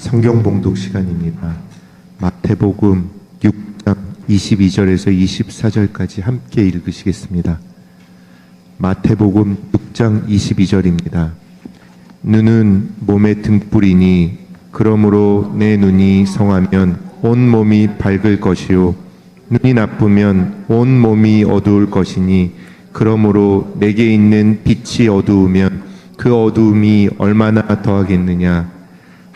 성경 봉독 시간입니다. 마태복음 6장 22절에서 24절까지 함께 읽으시겠습니다. 마태복음 6장 22절입니다. 눈은 몸의 등불이니 그러므로 내 눈이 성하면 온 몸이 밝을 것이요 눈이 나쁘면 온 몸이 어두울 것이니 그러므로 내게 있는 빛이 어두우면 그 어두움이 얼마나 더하겠느냐.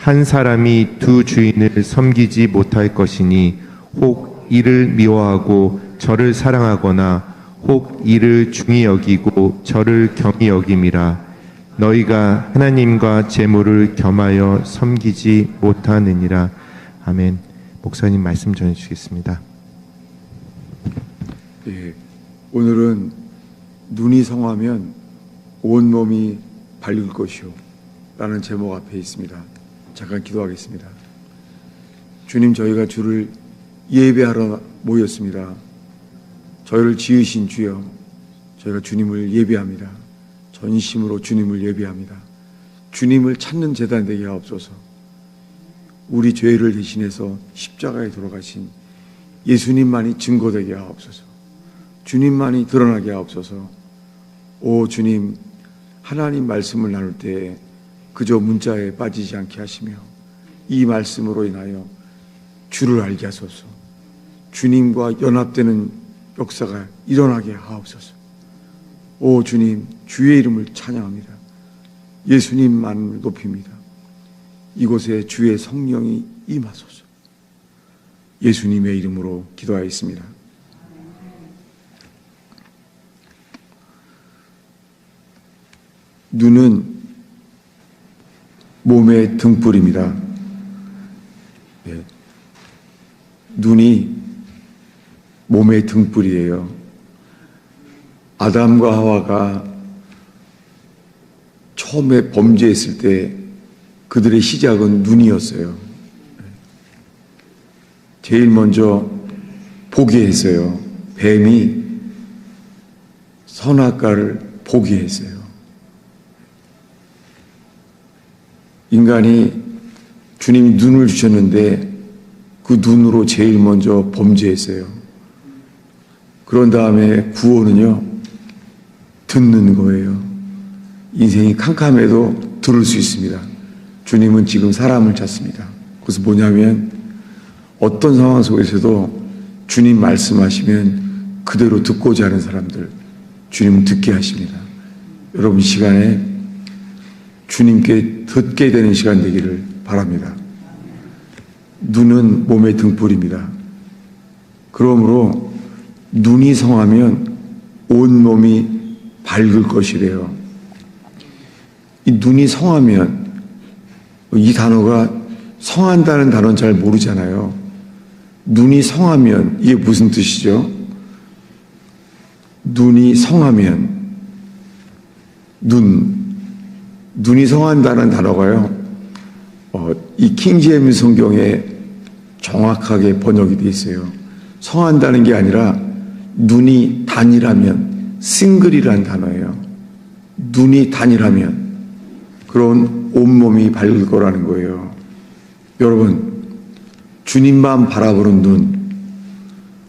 한 사람이 두 주인을 섬기지 못할 것이니 혹 이를 미워하고 저를 사랑하거나 혹 이를 중히 여기고 저를 경히 여김이라. 너희가 하나님과 재물을 겸하여 섬기지 못하느니라. 아멘. 목사님 말씀 전해주시겠습니다. 예, 오늘은 눈이 성하면 온 몸이 밝을 것이요 라는 제목 앞에 있습니다. 잠깐 기도하겠습니다. 주님, 저희가 주를 예배하러 모였습니다. 저희를 지으신 주여, 저희가 주님을 예배합니다. 전심으로 주님을 예배합니다. 주님을 찾는 제단 되게 하옵소서. 우리 죄를 대신해서 십자가에 돌아가신 예수님만이 증거되게 하옵소서. 주님만이 드러나게 하옵소서. 오 주님, 하나님 말씀을 나눌 때 그저 문자에 빠지지 않게 하시며 이 말씀으로 인하여 주를 알게 하소서. 주님과 연합되는 역사가 일어나게 하옵소서. 오 주님, 주의 이름을 찬양합니다. 예수님만을 높입니다. 이곳에 주의 성령이 임하소서. 예수님의 이름으로 기도하였습니다. 눈은 몸의 등불입니다. 네. 눈이 몸의 등불이에요. 아담과 하와가 처음에 범죄했을 때 그들의 시작은 눈이었어요. 제일 먼저 보게 했어요. 뱀이 선악과를 보게 했어요. 인간이 주님이 눈을 주셨는데 그 눈으로 제일 먼저 범죄했어요. 그런 다음에 구원은요, 듣는 거예요. 인생이 캄캄해도 들을 수 있습니다. 주님은 지금 사람을 찾습니다. 그래서 뭐냐면 어떤 상황 속에서도 주님 말씀하시면 그대로 듣고자 하는 사람들, 주님은 듣게 하십니다. 여러분 시간에 주님께 듣게 되는 시간 되기를 바랍니다. 눈은 몸의 등불입니다. 그러므로 눈이 성하면 온 몸이 밝을 것이래요. 이 눈이 성하면, 이 단어가 성한다는 단어는 잘 모르잖아요. 눈이 성하면 이게 무슨 뜻이죠? 눈이 성하면, 눈이 성한다는 단어가요, 이 킹제임스 성경에 정확하게 번역이 되어 있어요. 성한다는 게 아니라 눈이 단일하면, 싱글이라는 단어예요. 눈이 단일하면 그런 온몸이 밝을 거라는 거예요. 여러분, 주님만 바라보는 눈,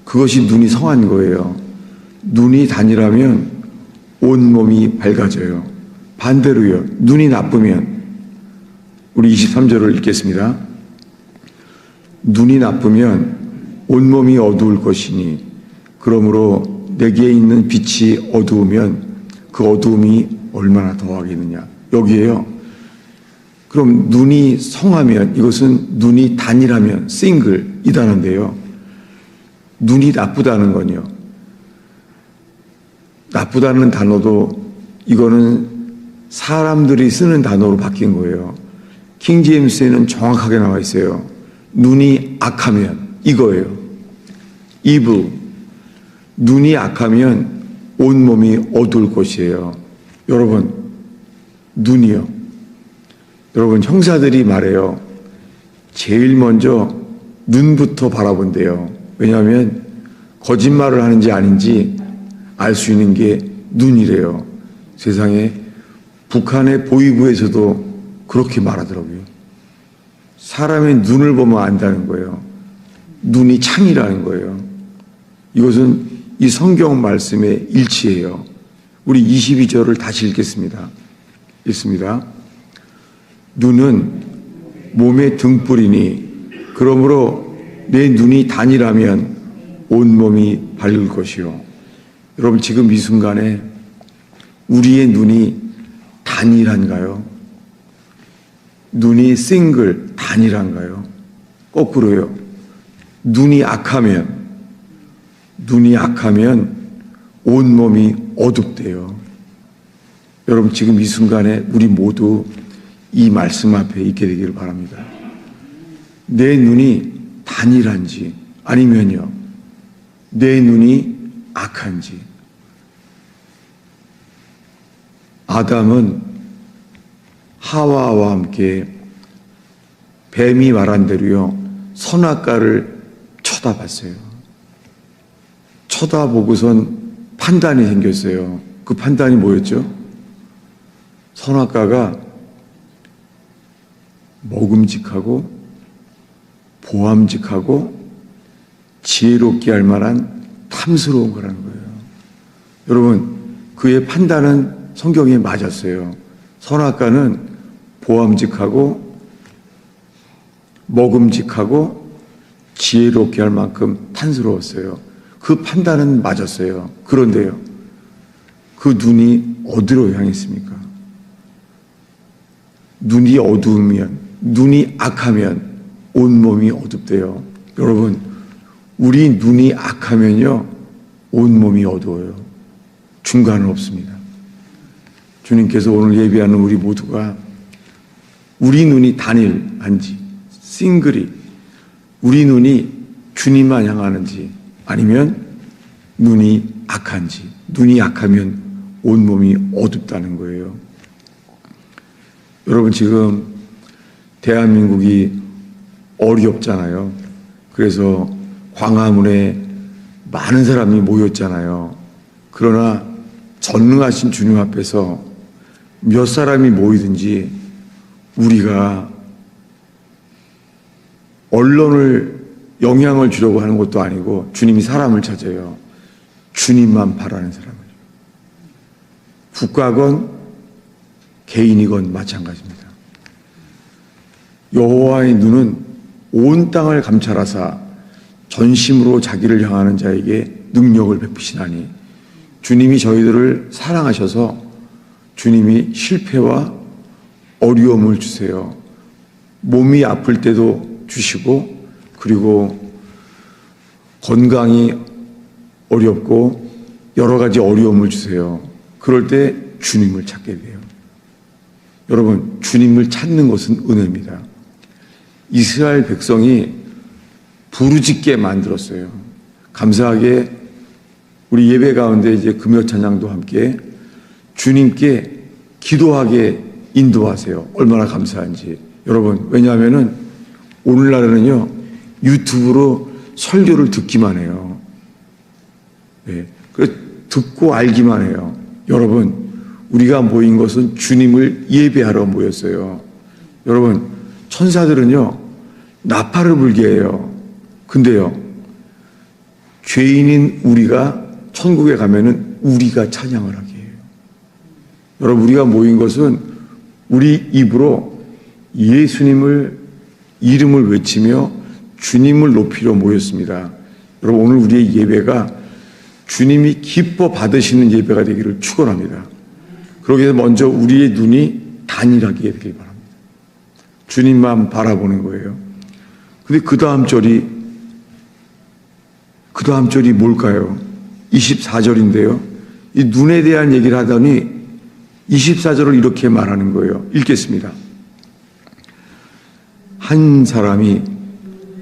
그것이 눈이 성한 거예요. 눈이 단일하면 온몸이 밝아져요. 반대로요, 눈이 나쁘면, 우리 23절을 읽겠습니다. 눈이 나쁘면 온몸이 어두울 것이니 그러므로 내게 있는 빛이 어두우면 그 어두움이 얼마나 더하겠느냐. 여기에요. 그럼 눈이 성하면, 이것은 눈이 단일하면, 싱글 이 단어인데요, 눈이 나쁘다는 건요, 나쁘다는 단어도 이거는 사람들이 쓰는 단어로 바뀐 거예요. 킹제임스에는 정확하게 나와 있어요. 눈이 악하면, 이거예요. evil. 눈이 악하면 온몸이 어두울 것이에요. 여러분, 눈이요. 여러분, 형사들이 말해요. 제일 먼저 눈부터 바라본대요. 왜냐하면 거짓말을 하는지 아닌지 알 수 있는 게 눈이래요. 세상에 북한의 보위부에서도 그렇게 말하더라고요. 사람의 눈을 보면 안다는 거예요. 눈이 창이라는 거예요. 이것은 이 성경 말씀의 일치예요. 우리 22절을 다시 읽겠습니다. 읽습니다. 눈은 몸의 등불이니 그러므로 내 눈이 단이라면 온몸이 밝을 것이요. 여러분 지금 이 순간에 우리의 눈이 단일한가요? 눈이 싱글 단일한가요? 거꾸로요. 눈이 악하면 온몸이 어둡대요. 여러분 지금 이 순간에 우리 모두 이 말씀 앞에 있게 되기를 바랍니다. 내 눈이 단일한지 아니면요 내 눈이 악한지. 아담은 하와와 함께 뱀이 말한 대로요 선악과를 쳐다봤어요. 쳐다보고선 판단이 생겼어요. 그 판단이 뭐였죠? 선악과가 먹음직하고 보암직하고 지혜롭게 할 만한 탐스러운 거라는 거예요. 여러분 그의 판단은 성경에 맞았어요. 선악과는 보암직하고 먹음직하고 지혜롭게 할 만큼 탐스러웠어요. 그 판단은 맞았어요. 그런데요 그 눈이 어디로 향했습니까? 눈이 어두우면 눈이 악하면 온몸이 어둡대요. 여러분 우리 눈이 악하면요 온몸이 어두워요. 중간은 없습니다. 주님께서 오늘 예배하는 우리 모두가 우리 눈이 단일한지 싱글이 우리 눈이 주님만 향하는지 아니면 눈이 악한지. 눈이 악하면 온몸이 어둡다는 거예요. 여러분 지금 대한민국이 어렵잖아요. 그래서 광화문에 많은 사람이 모였잖아요. 그러나 전능하신 주님 앞에서 몇 사람이 모이든지 우리가 언론을 영향을 주려고 하는 것도 아니고 주님이 사람을 찾아요. 주님만 바라는 사람을. 국가건 개인이건 마찬가지입니다. 여호와의 눈은 온 땅을 감찰하사 전심으로 자기를 향하는 자에게 능력을 베푸시나니 주님이 저희들을 사랑하셔서 주님이 실패와 어려움을 주세요. 몸이 아플 때도 주시고 그리고 건강이 어렵고 여러 가지 어려움을 주세요. 그럴 때 주님을 찾게 돼요. 여러분 주님을 찾는 것은 은혜입니다. 이스라엘 백성이 부르짖게 만들었어요. 감사하게 우리 예배 가운데 이제 금요 찬양도 함께 주님께 기도하게 인도하세요. 얼마나 감사한지. 여러분 왜냐하면은 오늘날에는요 유튜브로 설교를 듣기만 해요. 네. 그래서 듣고 알기만 해요. 여러분 우리가 모인 것은 주님을 예배하러 모였어요. 여러분 천사들은요 나팔을 불게 해요. 근데요 죄인인 우리가 천국에 가면은 우리가 찬양을 하게 해요. 여러분 우리가 모인 것은 우리 입으로 예수님을 이름을 외치며 주님을 높이려 모였습니다. 여러분 오늘 우리의 예배가 주님이 기뻐 받으시는 예배가 되기를 축원합니다. 그러기 위해서 먼저 우리의 눈이 단일하게 되길 바랍니다. 주님만 바라보는 거예요. 근데 그 다음 절이 뭘까요? 24절인데요. 이 눈에 대한 얘기를 하더니 24절을 이렇게 말하는 거예요. 읽겠습니다. 한 사람이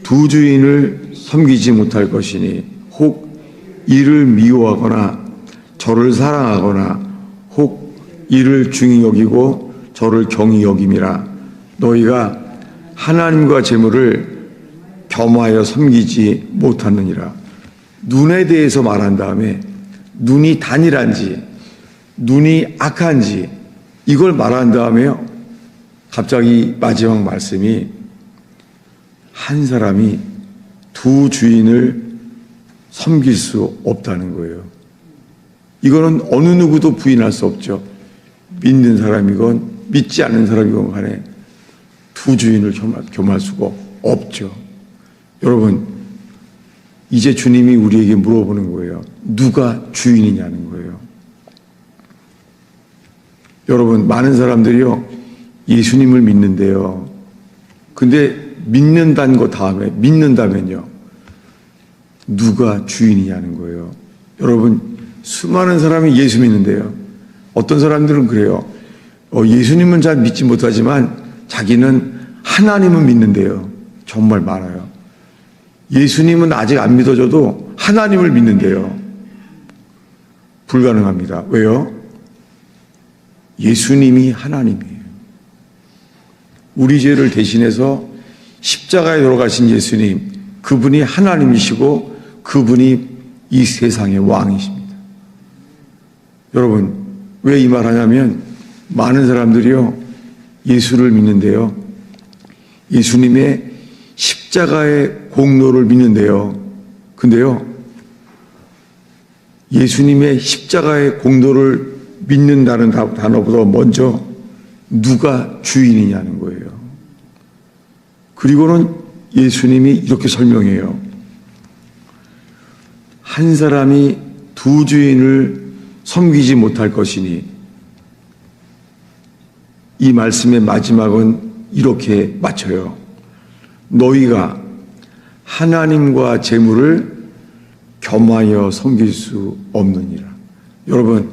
두 주인을 섬기지 못할 것이니 혹 이를 미워하거나 저를 사랑하거나 혹 이를 중히 여기고 저를 경히 여김이라. 너희가 하나님과 재물을 겸하여 섬기지 못하느니라. 눈에 대해서 말한 다음에 눈이 단일한지 눈이 악한지 이걸 말한 다음에요 갑자기 마지막 말씀이 한 사람이 두 주인을 섬길 수 없다는 거예요. 이거는 어느 누구도 부인할 수 없죠. 믿는 사람이건 믿지 않는 사람이건 간에 두 주인을 겸할 수가 없죠. 여러분, 이제 주님이 우리에게 물어보는 거예요. 누가 주인이냐는 거예요. 여러분, 많은 사람들이요, 예수님을 믿는데요. 근데 믿는다는 것 다음에, 믿는다면요, 누가 주인이냐는 거예요. 여러분, 수많은 사람이 예수 믿는데요. 어떤 사람들은 그래요. 예수님은 잘 믿지 못하지만 자기는 하나님은 믿는데요. 정말 많아요. 예수님은 아직 안 믿어져도 하나님을 믿는데요. 불가능합니다. 왜요? 예수님이 하나님이에요. 우리 죄를 대신해서 십자가에 돌아가신 예수님, 그분이 하나님이시고 그분이 이 세상의 왕이십니다. 여러분, 왜 이 말 하냐면 많은 사람들이요, 예수를 믿는데요, 예수님의 십자가의 공로를 믿는데요, 근데요, 예수님의 십자가의 공로를 믿는다는 단어보다 먼저 누가 주인이냐는 거예요. 그리고는 예수님이 이렇게 설명해요. 한 사람이 두 주인을 섬기지 못할 것이니, 이 말씀의 마지막은 이렇게 맞춰요. 너희가 하나님과 재물을 겸하여 섬길 수 없느니라. 여러분,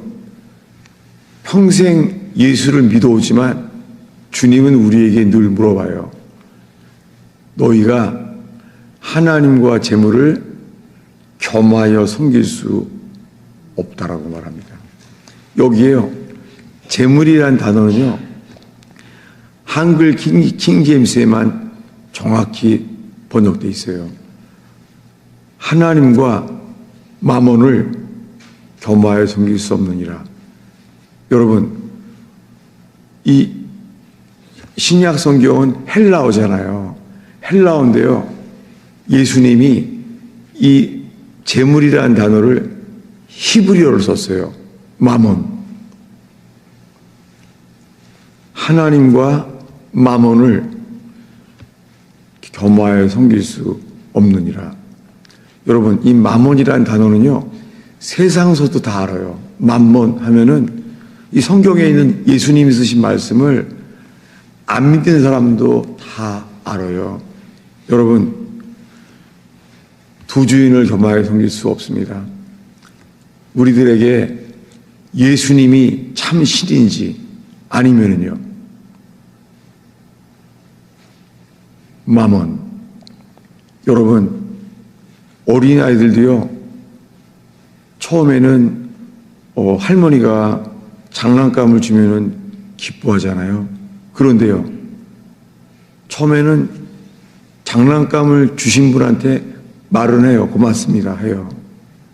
평생 예수를 믿어오지만 주님은 우리에게 늘 물어봐요. 너희가 하나님과 재물을 겸하여 섬길 수 없다라고 말합니다. 여기에요, 재물이라는 단어는요, 한글 킹제임스에만 정확히 번역되어 있어요. 하나님과 마몬을 겸하여 섬길 수 없느니라. 여러분, 이 신약 성경은 헬라어잖아요. 헬라어인데요, 예수님이 이 재물이라는 단어를 히브리어를 썼어요. 마몬. 하나님과 마몬을 겸하여 섬길 수 없느니라. 여러분, 이 마몬이라는 단어는요, 세상서도 다 알아요. 맘몬 하면은 이 성경에 있는 예수님이 쓰신 말씀을 안 믿는 사람도 다 알아요. 여러분, 두 주인을 겸하여 섬길 수 없습니다. 우리들에게 예수님이 참 신인지 아니면은요, 마몬. 여러분, 어린아이들도요, 처음에는 할머니가 장난감을 주면은 기뻐하잖아요. 그런데요, 처음에는 장난감을 주신 분한테 말은 해요. 고맙습니다 해요.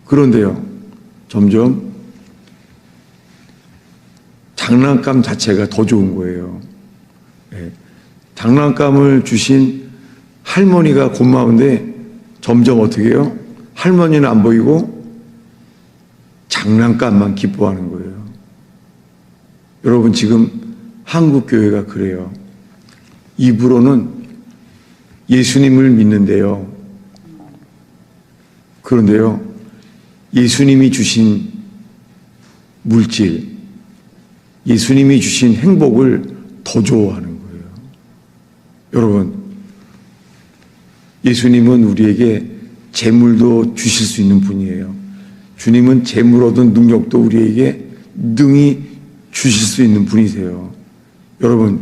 그런데요, 점점 장난감 자체가 더 좋은 거예요. 네. 장난감을 주신 할머니가 고마운데 점점 어떻게 해요? 할머니는 안 보이고 장난감만 기뻐하는 거예요. 여러분, 지금 한국 교회가 그래요. 입으로는 예수님을 믿는데요, 그런데요, 예수님이 주신 물질, 예수님이 주신 행복을 더 좋아하는 거예요. 여러분, 예수님은 우리에게 재물도 주실 수 있는 분이에요. 주님은 재물 얻은 능력도 우리에게 능히 주실 수 있는 분이세요. 여러분,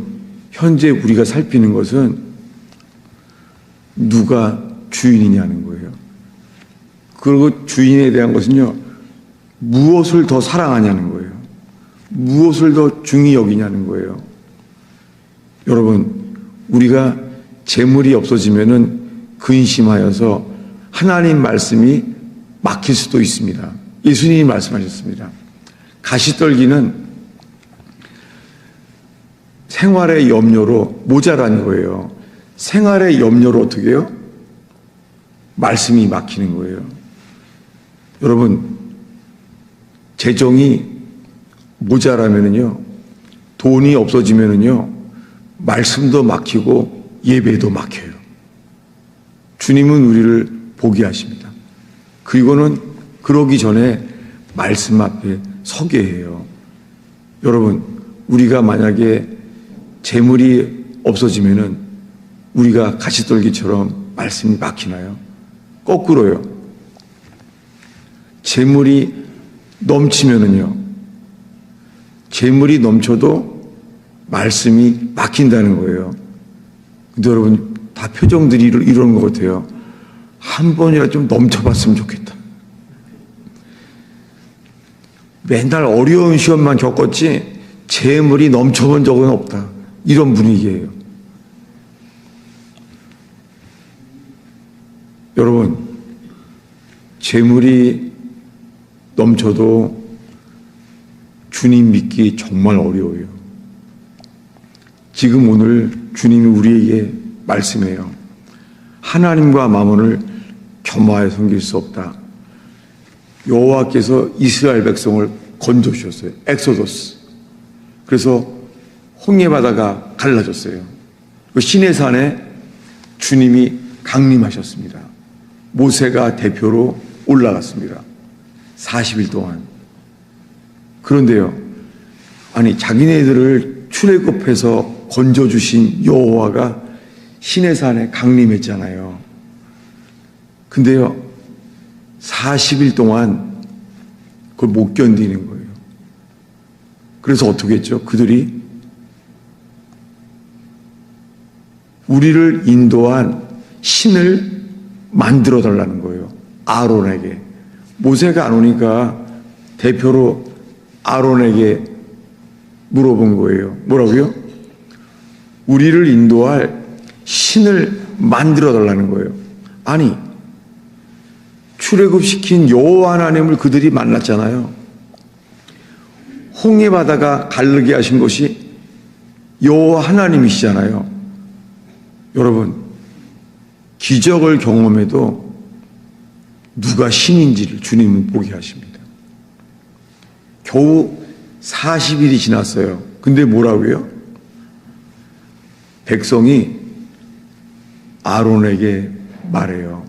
현재 우리가 살피는 것은 누가 주인이냐는 거예요. 그리고 주인에 대한 것은요, 무엇을 더 사랑하냐는 거예요. 무엇을 더 중히 여기냐는 거예요. 여러분, 우리가 재물이 없어지면은 근심하여서 하나님 말씀이 막힐 수도 있습니다. 예수님이 말씀하셨습니다. 가시떨기는 생활의 염려로 모자란 거예요. 생활의 염려를 어떻게 해요? 말씀이 막히는 거예요. 여러분, 재정이 모자라면은요, 돈이 없어지면은요, 말씀도 막히고 예배도 막혀요. 주님은 우리를 보게 하십니다. 그리고는 그러기 전에 말씀 앞에 서게 해요. 여러분, 우리가 만약에 재물이 없어지면은 우리가 가시떨기처럼 말씀이 막히나요? 거꾸로요. 재물이 넘치면은요, 재물이 넘쳐도 말씀이 막힌다는 거예요. 근데 여러분, 다 표정들이 이러는 것 같아요. 한 번이라 좀 넘쳐봤으면 좋겠다. 맨날 어려운 시험만 겪었지 재물이 넘쳐본 적은 없다. 이런 분위기예요. 여러분, 재물이 넘쳐도 주님 믿기 정말 어려워요. 지금 오늘 주님이 우리에게 말씀해요. 하나님과 마몬을 겸하여 섬길 수 없다. 여호와께서 이스라엘 백성을 건져주셨어요. 엑소더스. 그래서 홍해 바다가 갈라졌어요. 그 시내산에 주님이 강림하셨습니다. 모세가 대표로 올라갔습니다. 40일 동안. 그런데요, 아니 자기네들을 출애굽해서 건져주신 여호와가 시내산에 강림했잖아요. 근데요, 40일 동안 그걸 못 견디는 거예요. 그래서 어떻게 했죠? 그들이 우리를 인도한 신을 만들어 달라는 거예요. 아론에게. 모세가 안 오니까 대표로 아론에게 물어본 거예요. 뭐라고요? 우리를 인도할 신을 만들어 달라는 거예요. 아니, 출애굽시킨 여호와 하나님을 그들이 만났잖아요. 홍해 바다가 가르게 하신 것이 여호와 하나님이시잖아요. 여러분, 기적을 경험해도 누가 신인지를 주님은 보게 하십니다. 겨우 40일이 지났어요. 근데 뭐라고요? 백성이 아론에게 말해요.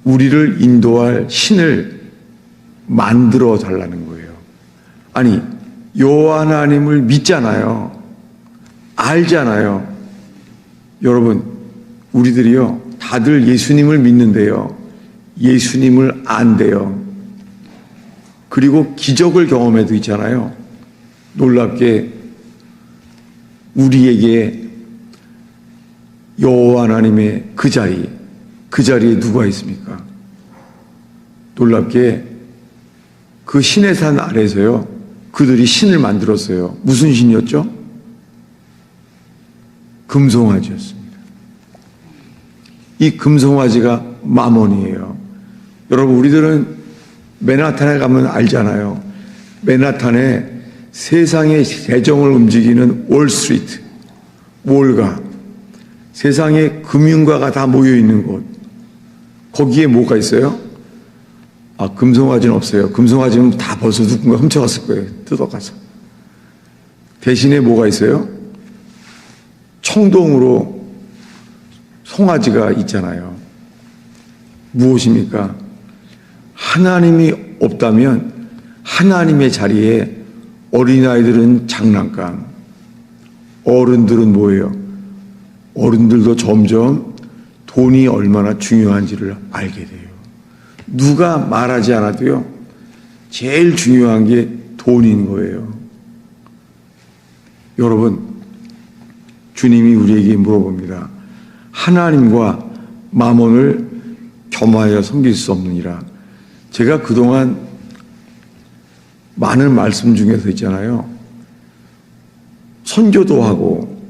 우리를 인도할 신을 만들어 달라는 거예요. 아니, 여호와 하나님을 믿잖아요. 알잖아요. 여러분, 우리들이요, 다들 예수님을 믿는데요, 예수님을 안돼요. 그리고 기적을 경험해도 있잖아요. 놀랍게 우리에게 여호와 하나님의 그 자리에 누가 있습니까? 놀랍게 그 신의 산 아래서요, 그들이 신을 만들었어요. 무슨 신이었죠? 금송아지였습니다. 이 금송아지가 마몬이에요. 여러분, 우리들은 맨하탄에 가면 알잖아요. 맨하탄에 세상의 재정을 움직이는 월스트리트, 몰가, 세상의 금융가가 다 모여있는 곳. 거기에 뭐가 있어요? 아, 금송아지는 없어요. 금송아지는 다 벌써 누군가 훔쳐갔을 거예요. 뜯어가서. 대신에 뭐가 있어요? 청동으로 송아지가 있잖아요. 무엇입니까? 하나님이 없다면 하나님의 자리에 어린아이들은 장난감, 어른들은 뭐예요? 어른들도 점점 돈이 얼마나 중요한지를 알게 돼요. 누가 말하지 않아도요, 제일 중요한 게 돈인 거예요. 여러분, 주님이 우리에게 물어봅니다. 하나님과 마몬을 겸하여 섬길 수 없느니라. 제가 그동안 많은 말씀 중에서 있잖아요. 선교도 하고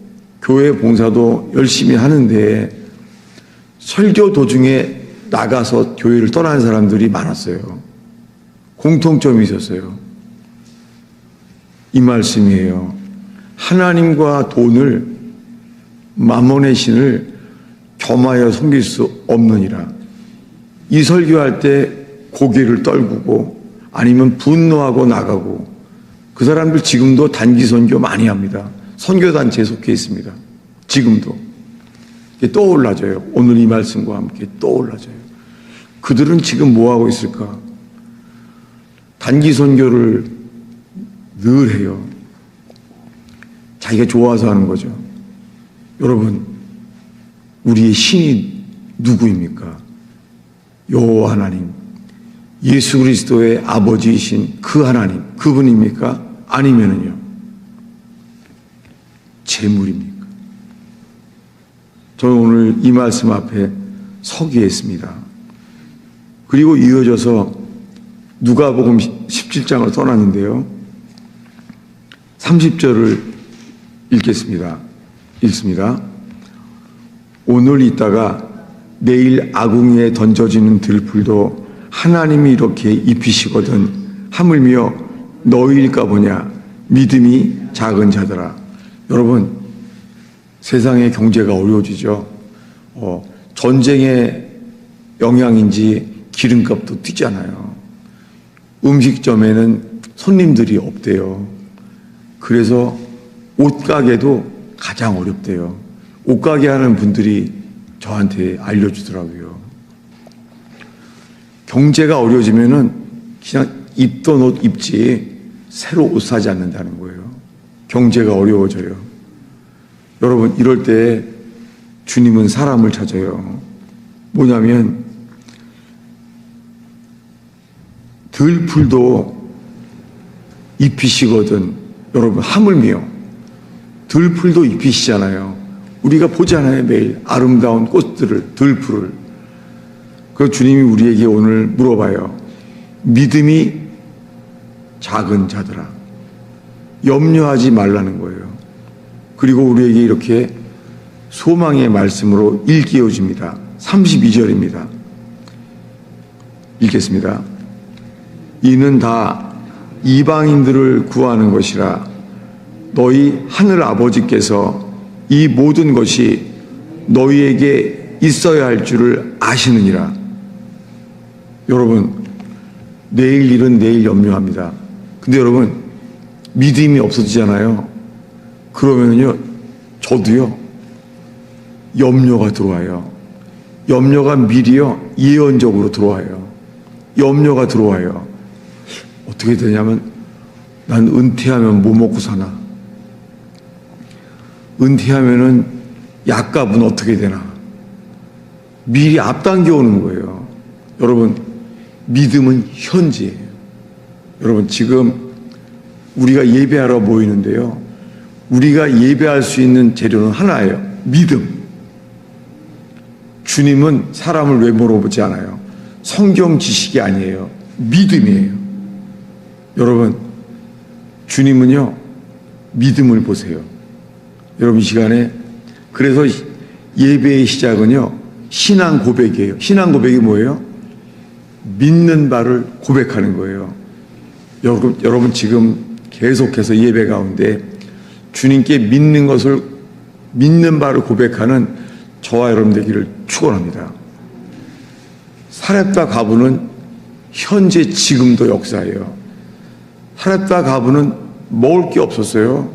교회 봉사도 열심히 하는데 설교 도중에 나가서 교회를 떠나는 사람들이 많았어요. 공통점이 있었어요. 이 말씀이에요. 하나님과 돈을 마몬의 신을 겸하여 섬길 수 없느니라. 이 설교할 때 고개를 떨구고 아니면 분노하고 나가고, 그 사람들 지금도 단기 선교 많이 합니다. 선교단체에 속해 있습니다. 지금도. 떠올라져요. 오늘 이 말씀과 함께 떠올라져요. 그들은 지금 뭐 하고 있을까? 단기 선교를 늘 해요. 자기가 좋아서 하는 거죠. 여러분, 우리의 신이 누구입니까? 여호와 하나님, 예수 그리스도의 아버지이신 그 하나님, 그분입니까? 아니면은요, 재물입니까? 저는 오늘 이 말씀 앞에 서기에 있습니다. 그리고 이어져서 누가복음 17장을 떠났는데요, 30절을 읽겠습니다. 읽습니다. 오늘 있다가 내일 아궁이에 던져지는 들풀도 하나님이 이렇게 입히시거든 하물며 너희일까 보냐 믿음이 작은 자들아. 여러분, 세상의 경제가 어려워지죠. 전쟁의 영향인지 기름값도 뛰잖아요. 음식점에는 손님들이 없대요. 그래서 옷가게도 가장 어렵대요. 옷가게 하는 분들이 저한테 알려주더라고요. 경제가 어려워지면은 그냥 입던 옷 입지 새로 옷 사지 않는다는 거예요. 경제가 어려워져요. 여러분, 이럴 때 주님은 사람을 찾아요. 뭐냐면 들풀도 입히시거든. 여러분, 하물며 들풀도 입히시잖아요. 우리가 보잖아요. 매일 아름다운 꽃들을, 들풀을. 그 주님이 우리에게 오늘 물어봐요. 믿음이 작은 자들아, 염려하지 말라는 거예요. 그리고 우리에게 이렇게 소망의 말씀으로 일깨워집니다. 32절입니다. 읽겠습니다. 이는 다 이방인들을 구하는 것이라 너희 하늘 아버지께서 이 모든 것이 너희에게 있어야 할 줄을 아시느니라. 여러분, 내일 일은 내일 염려합니다. 근데 여러분, 믿음이 없어지잖아요. 그러면요, 저도요, 염려가 들어와요. 염려가 미리요, 예언적으로 들어와요. 염려가 들어와요. 어떻게 되냐면, 난 은퇴하면 뭐 먹고 사나? 은퇴하면은 약값은 어떻게 되나? 미리 앞당겨 오는 거예요. 여러분, 믿음은 현재예요. 여러분, 지금 우리가 예배하러 모이는데요, 우리가 예배할 수 있는 재료는 하나예요. 믿음. 주님은 사람을 외모로 보지 않아요. 성경 지식이 아니에요. 믿음이에요. 여러분, 주님은요, 믿음을 보세요. 여러분, 이 시간에, 그래서 예배의 시작은요, 신앙 고백이에요. 신앙 고백이 뭐예요? 믿는 바를 고백하는 거예요. 여러분 지금 계속해서 예배 가운데 주님께 믿는 것을, 믿는 바를 고백하는 저와 여러분 되기를 축원합니다. 사렙다 가부는 현재 지금도 역사예요. 사렙다 가부는 먹을 게 없었어요.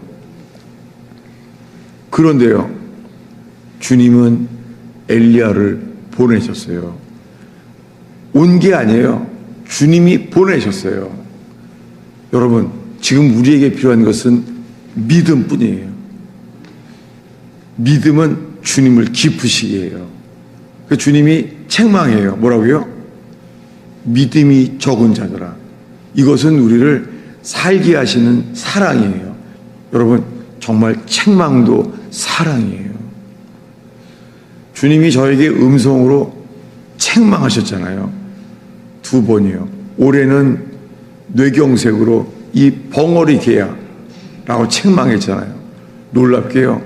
그런데요, 주님은 엘리야를 보내셨어요. 온 게 아니에요. 주님이 보내셨어요. 여러분, 지금 우리에게 필요한 것은 믿음뿐이에요. 믿음은 주님을 기쁘시게 해요. 그 주님이 책망해요. 뭐라고요? 믿음이 적은 자들아. 이것은 우리를 살게 하시는 사랑이에요. 여러분, 정말 책망도 사랑이에요. 주님이 저에게 음성으로 책망하셨잖아요. 2번이요. 올해는 뇌경색으로 이 벙어리 개야 라고 책망했잖아요. 놀랍게요,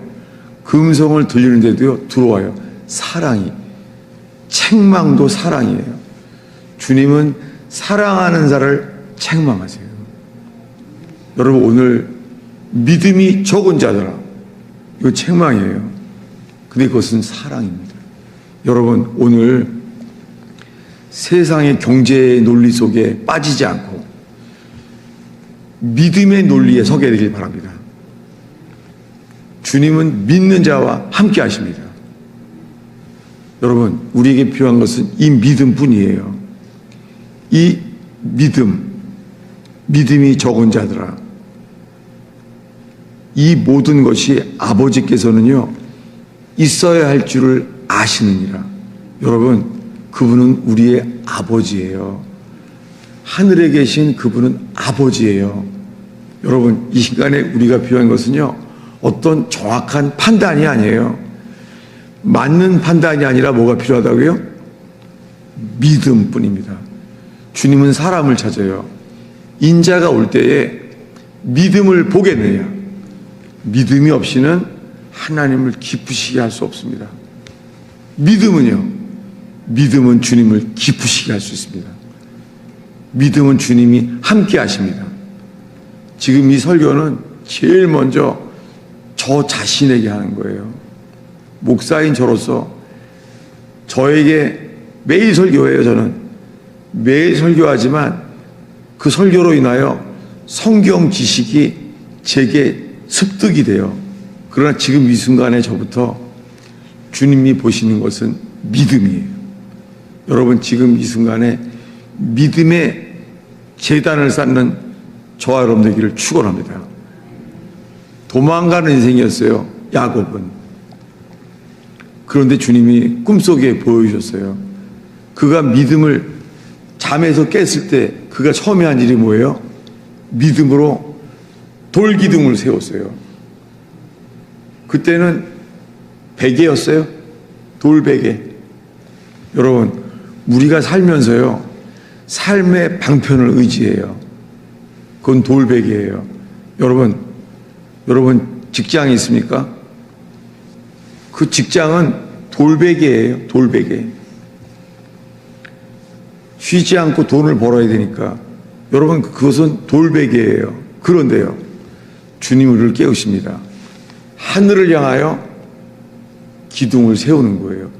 그 음성을 들리는데도요, 들어와요. 사랑이. 책망도 사랑이에요. 주님은 사랑하는 자를 책망하세요. 여러분, 오늘 믿음이 적은 자들아, 이거 책망이에요. 근데 그것은 사랑입니다. 여러분, 오늘 세상의 경제의 논리 속에 빠지지 않고 믿음의 논리에 서게 되길 바랍니다. 주님은 믿는 자와 함께 하십니다. 여러분, 우리에게 필요한 것은 이 믿음뿐이에요. 이 믿음이 적은 자들아, 이 모든 것이 아버지께서는요 있어야 할 줄을 아시느니라. 여러분, 그분은 우리의 아버지예요. 하늘에 계신 그분은 아버지예요. 여러분, 이 시간에 우리가 필요한 것은요 어떤 정확한 판단이 아니에요. 맞는 판단이 아니라 뭐가 필요하다고요? 믿음뿐입니다. 주님은 사람을 찾아요. 인자가 올 때에 믿음을 보겠느냐? 믿음이 없이는 하나님을 기쁘시게 할 수 없습니다. 믿음은 주님을 기쁘시게 할 수 있습니다. 믿음은 주님이 함께 하십니다. 지금 이 설교는 제일 먼저 저 자신에게 하는 거예요. 목사인 저로서 저에게 매일 설교해요. 저는 매일 설교하지만 그 설교로 인하여 성경 지식이 제게 습득이 돼요. 그러나 지금 이 순간에 저부터 주님이 보시는 것은 믿음이에요. 여러분, 지금 이 순간에 믿음의 재단을 쌓는 저와 여러분 되기를 축원합니다. 도망가는 인생이었어요, 야곱은. 그런데 주님이 꿈속에 보여주셨어요. 그가 믿음을 잠에서 깼을 때 그가 처음에 한 일이 뭐예요? 믿음으로 돌기둥을 세웠어요. 그때는 베개였어요. 돌베개. 여러분, 우리가 살면서요 삶의 방편을 의지해요. 그건 돌베개예요. 여러분 직장이 있습니까? 그 직장은 돌베개예요. 돌베개. 쉬지 않고 돈을 벌어야 되니까 여러분, 그것은 돌베개예요. 그런데요, 주님은 우리를 깨우십니다. 하늘을 향하여 기둥을 세우는 거예요.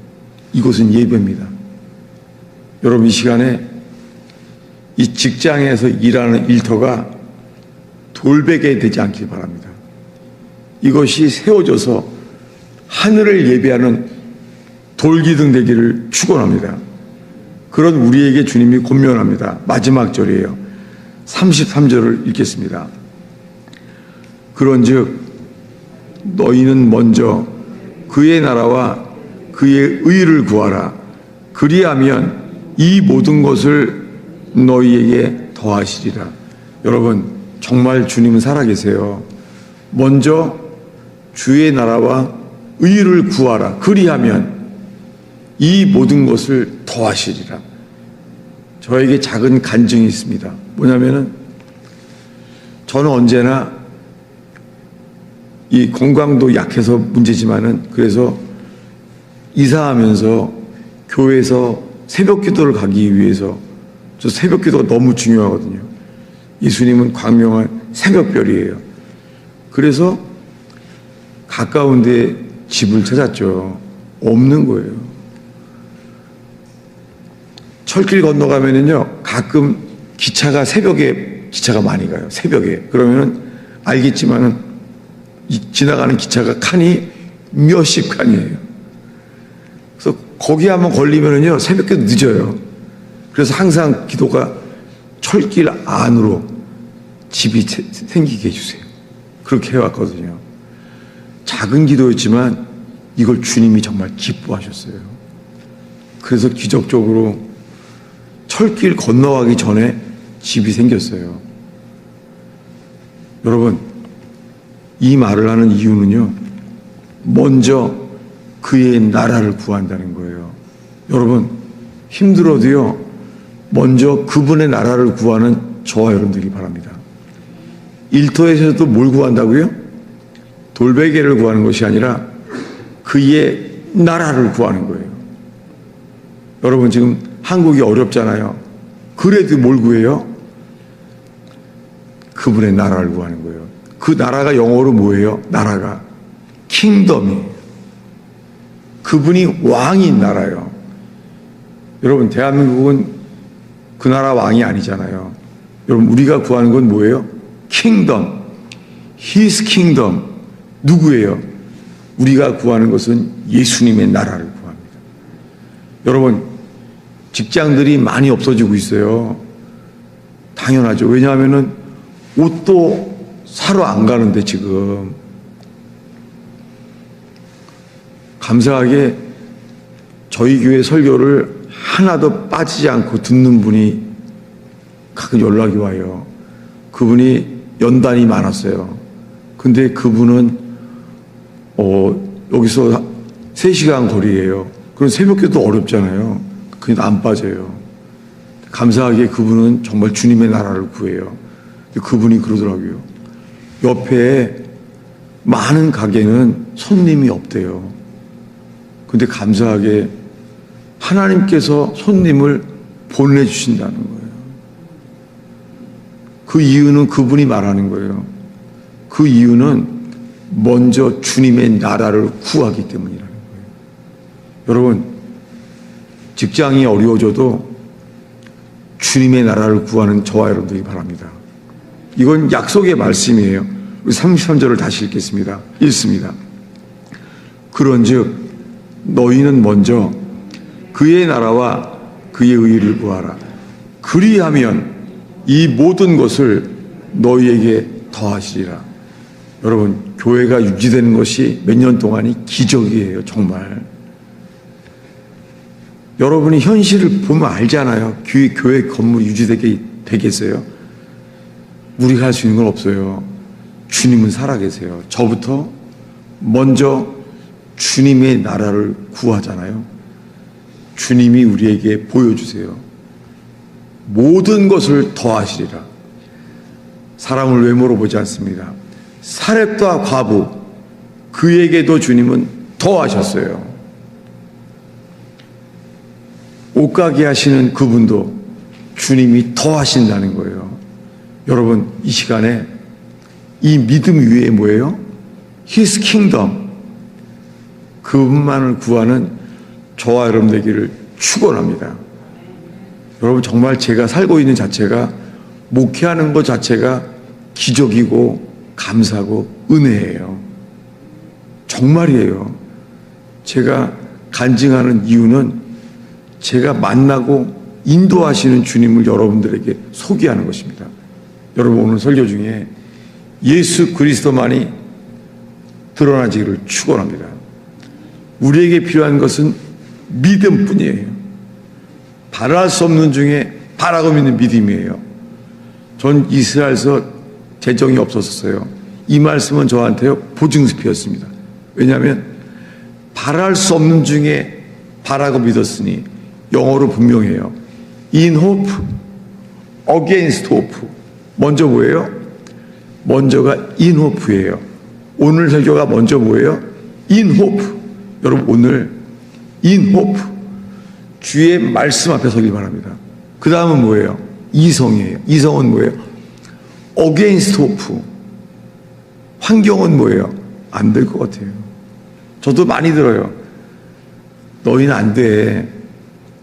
이것은 예배입니다. 여러분, 이 시간에 이 직장에서 일하는 일터가 돌베개 되지 않길 바랍니다. 이것이 세워져서 하늘을 예배하는 돌기둥 되기를 축원합니다. 그런 우리에게 주님이 권면합니다. 마지막 절이에요. 33절을 읽겠습니다. 그런즉 너희는 먼저 그의 나라와 그의 의를 구하라. 그리하면 이 모든 것을 너희에게 더하시리라. 여러분, 정말 주님은 살아계세요. 먼저 주의 나라와 의를 구하라. 그리하면 이 모든 것을 더하시리라. 저에게 작은 간증이 있습니다. 뭐냐면은 저는 언제나 이 건강도 약해서 문제지만은 그래서 이사하면서 교회에서 새벽 기도를 가기 위해서, 저 새벽 기도가 너무 중요하거든요. 예수님은 광명한 새벽별이에요. 그래서 가까운 데 집을 찾았죠. 없는 거예요. 철길 건너가면은요, 가끔 기차가 새벽에 기차가 많이 가요. 새벽에. 그러면은 알겠지만은 지나가는 기차가 칸이 몇십 칸이에요. 그래서 거기 한번 걸리면은요, 새벽에도 늦어요. 그래서 항상 기도가 철길 안으로 집이 생기게 해주세요. 그렇게 해왔거든요. 작은 기도였지만 이걸 주님이 정말 기뻐하셨어요. 그래서 기적적으로 철길 건너가기 전에 집이 생겼어요. 여러분, 이 말을 하는 이유는요, 먼저 그의 나라를 구한다는 거예요. 여러분, 힘들어도요, 먼저 그분의 나라를 구하는 저와 여러분들이 바랍니다. 일터에서도 뭘 구한다고요? 돌베개를 구하는 것이 아니라 그의 나라를 구하는 거예요. 여러분, 지금 한국이 어렵잖아요. 그래도 뭘 구해요? 그분의 나라를 구하는 거예요. 그 나라가 영어로 뭐예요? 나라가 킹덤이에요. 그분이 왕인 나라예요. 여러분, 대한민국은 그 나라 왕이 아니잖아요. 여러분, 우리가 구하는 건 뭐예요? 킹덤. His kingdom. 누구예요? 우리가 구하는 것은 예수님의 나라를 구합니다. 여러분, 직장들이 많이 없어지고 있어요. 당연하죠. 왜냐하면은 옷도 사러 안 가는데 지금. 감사하게 저희 교회 설교를 하나도 빠지지 않고 듣는 분이 가끔 연락이 와요. 그분이 연단이 많았어요. 근데 그분은 여기서 3시간 거리예요. 그럼 새벽기도 어렵잖아요. 그게 안 빠져요. 감사하게 그분은 정말 주님의 나라를 구해요. 그분이 그러더라고요. 옆에 많은 가게는 손님이 없대요. 근데 감사하게 하나님께서 손님을 보내주신다는 거예요. 그 이유는 그분이 말하는 거예요. 그 이유는 먼저 주님의 나라를 구하기 때문이라는 거예요. 여러분, 직장이 어려워져도 주님의 나라를 구하는 저와 여러분들이 바랍니다. 이건 약속의 말씀이에요. 우리 33절을 다시 읽겠습니다. 읽습니다. 그런즉 너희는 먼저 그의 나라와 그의 의를 구하라. 그리하면 이 모든 것을 너희에게 더하시리라. 여러분, 교회가 유지되는 것이 몇 년 동안이 기적이에요. 정말. 여러분이 현실을 보면 알잖아요. 교회 건물 유지되게 되겠어요? 우리가 할 수 있는 건 없어요. 주님은 살아계세요. 저부터 먼저 주님의 나라를 구하잖아요. 주님이 우리에게 보여주세요. 모든 것을 더하시리라. 사람을 외모로 보지 않습니다. 사렙과 과부, 그에게도 주님은 더하셨어요. 옷가게 하시는 그분도 주님이 더하신다는 거예요. 여러분, 이 시간에 이 믿음 위에 뭐예요? His kingdom. 그분만을 구하는 저와 여러분 되기를 축원합니다. 여러분, 정말 제가 살고 있는 자체가, 목회하는 것 자체가 기적이고 감사하고 은혜예요. 정말이에요. 제가 간증하는 이유는 제가 만나고 인도하시는 주님을 여러분들에게 소개하는 것입니다. 여러분, 오늘 설교 중에 예수 그리스도만이 드러나지기를 축원합니다. 우리에게 필요한 것은 믿음뿐이에요. 바랄 수 없는 중에 바라고 믿는 믿음이에요. 전 이스라엘에서 재정이 없었어요. 이 말씀은 저한테요 보증스피였습니다. 왜냐하면 바랄 수 없는 중에 바라고 믿었으니 영어로 분명해요. In hope, against hope. 먼저 뭐예요? 먼저가 in hope예요. 오늘 설교가 먼저 뭐예요? In hope. 여러분, 오늘 in hope. 주의 말씀 앞에 서길 바랍니다. 그 다음은 뭐예요? 이성이에요. 이성은 뭐예요? against hope. 환경은 뭐예요? 안 될 것 같아요. 저도 많이 들어요. 너희는 안 돼.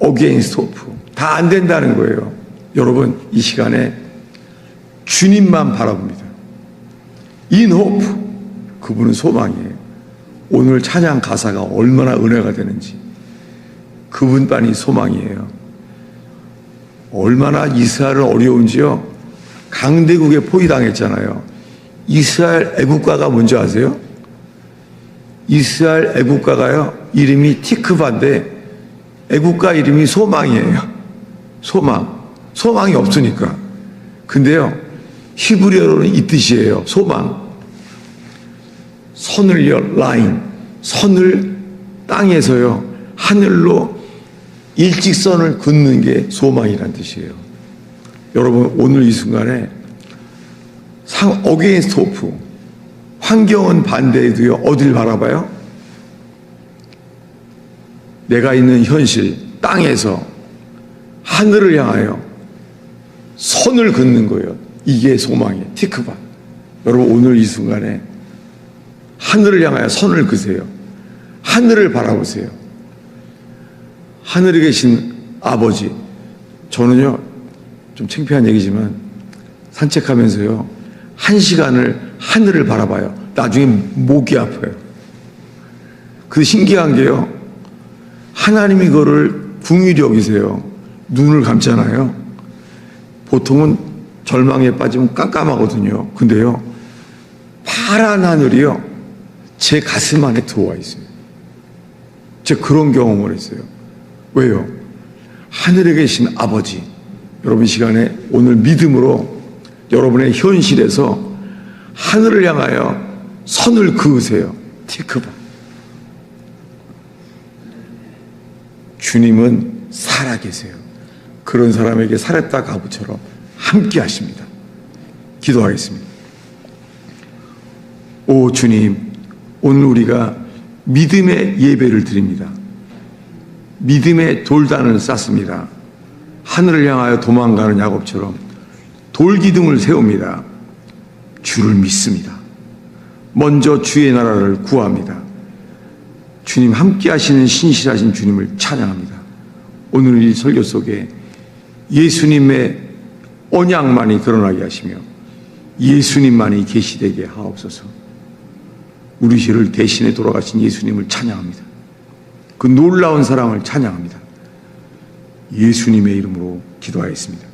against hope. 다 안 된다는 거예요. 여러분, 이 시간에 주님만 바라봅니다. in hope. 그분은 소망이에요. 오늘 찬양 가사가 얼마나 은혜가 되는지. 그분만이 소망이에요. 얼마나 이스라엘은 어려운지요. 강대국에 포위당했잖아요. 이스라엘 애국가가 뭔지 아세요? 이스라엘 애국가가요, 이름이 티크바인데 애국가 이름이 소망이에요. 소망. 소망이 없으니까. 근데요, 히브리어로는 이 뜻이에요. 소망. 선을요, 라인. 선을 땅에서요, 하늘로 일직선을 긋는 게 소망이란 뜻이에요. 여러분, 오늘 이 순간에 어게인스트 호프, 환경은 반대해도요, 어딜 바라봐요? 내가 있는 현실, 땅에서 하늘을 향하여 선을 긋는 거예요. 이게 소망이에요. 티크바. 여러분, 오늘 이 순간에 하늘을 향하여 선을 그세요. 하늘을 바라보세요. 하늘에 계신 아버지, 저는요, 좀 창피한 얘기지만 산책하면서요, 1시간을 하늘을 바라봐요. 나중에 목이 아파요. 그 신기한 게요, 하나님이 이거를 긍휼히 여기세요. 눈을 감잖아요. 보통은 절망에 빠지면 깜깜하거든요. 근데요, 파란 하늘이요, 제 가슴 안에 들어와 있어요. 제가 그런 경험을 했어요. 왜요? 하늘에 계신 아버지, 여러분 이 시간에 오늘 믿음으로 여러분의 현실에서 하늘을 향하여 선을 그으세요. 티크바. 주님은 살아계세요. 그런 사람에게 살았다 가부처럼 함께 하십니다. 기도하겠습니다. 오 주님, 오늘 우리가 믿음의 예배를 드립니다. 믿음의 돌단을 쌓습니다. 하늘을 향하여 도망가는 야곱처럼 돌기둥을 세웁니다. 주를 믿습니다. 먼저 주의 나라를 구합니다. 주님 함께 하시는 신실하신 주님을 찬양합니다. 오늘 이 설교 속에 예수님의 언약만이 드러나게 하시며 예수님만이 계시되게 하옵소서. 우리 죄를 대신해 돌아가신 예수님을 찬양합니다. 그 놀라운 사랑을 찬양합니다. 예수님의 이름으로 기도하였습니다.